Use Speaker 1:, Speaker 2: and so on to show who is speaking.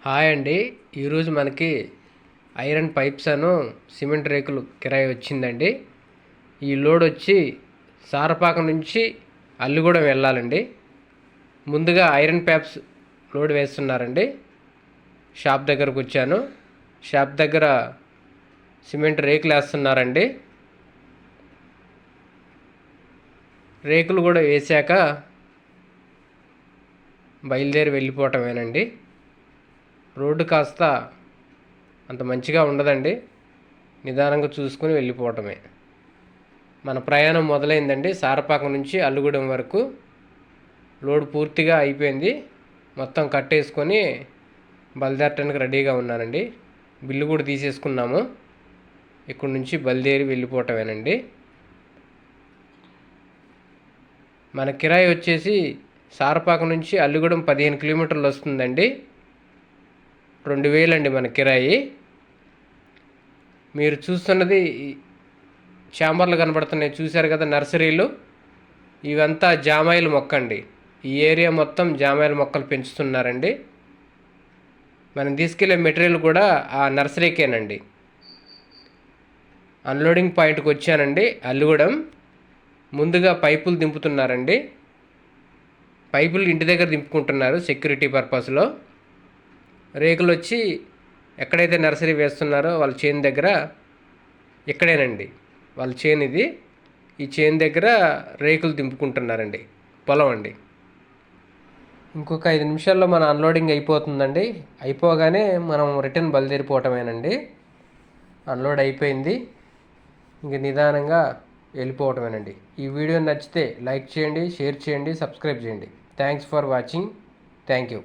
Speaker 1: Hi అండి. ఈరోజు మనకి ఐరన్ పైప్స్ అను సిమెంట్ రేకులు కిరాయి వచ్చిందండి. ఈ లోడ్ వచ్చి సారపాకం నుంచి అల్లిగూడెం వెళ్ళాలండి. ముందుగా ఐరన్ పైప్స్ లోడ్ వేస్తున్నారండి. షాప్ దగ్గరకు వచ్చాను. షాప్ దగ్గర సిమెంట్ రేకులు వేస్తున్నారండి. రేకులు కూడా వేశాక బయలుదేరి వెళ్ళిపోవటమేనండి. రోడ్డు కాస్త అంత మంచిగా ఉండదండి. నిదానంగా చూసుకుని వెళ్ళిపోవటమే. మన ప్రయాణం మొదలైందండి. సారపాకం నుంచి అల్లుగూడెం వరకు లోడ్ పూర్తిగా అయిపోయింది. మొత్తం కట్టేసుకొని బయలుదేరటానికి రెడీగా ఉన్నానండి. బిల్లు కూడా తీసేసుకున్నాము. ఇక్కడ నుంచి బయలుదేరి వెళ్ళిపోవటమేనండి. మన కిరాయి వచ్చేసి సారపాకం నుంచి అల్లుగూడెం 15 కిలోమీటర్లు వస్తుందండి. 2000 అండి మన కిరాయి. మీరు చూస్తున్నది చాంబర్లు కనబడుతున్నాయి, చూశారు కదా, నర్సరీలు. ఇవంతా జామాయిల మొక్క అండి. ఈ ఏరియా మొత్తం జామాయిల మొక్కలు పెంచుతున్నారండి. మనం తీసుకెళ్లే మెటీరియల్ కూడా ఆ నర్సరీకేనండి. అన్లోడింగ్ పాయింట్కి వచ్చానండి. అల్లుగూడెం ముందుగా పైపులు దింపుతున్నారండి. పైపులు ఇంటి దగ్గర దింపుకుంటున్నారు సెక్యూరిటీ పర్పస్లో. రేకులు వచ్చి ఎక్కడైతే నర్సరీ వేస్తున్నారో వాళ్ళ చేను దగ్గర, ఇక్కడేనండి వాళ్ళ చేను ఇది. ఈ చేను దగ్గర రేకులు దింపుకుంటున్నారండి. పొలం అండి. ఇంకొక 5 నిమిషాల్లో మన అన్లోడింగ్ అయిపోతుందండి. అయిపోగానే మనం రిటర్న్ బయలుదేరిపోవటమేనండి. అన్లోడ్ అయిపోయింది. ఇంక నిదానంగా వెళ్ళిపోవటమేనండి. ఈ వీడియో నచ్చితే లైక్ చేయండి, షేర్ చేయండి, సబ్స్క్రైబ్ చేయండి. Thanks for watching. Thank you.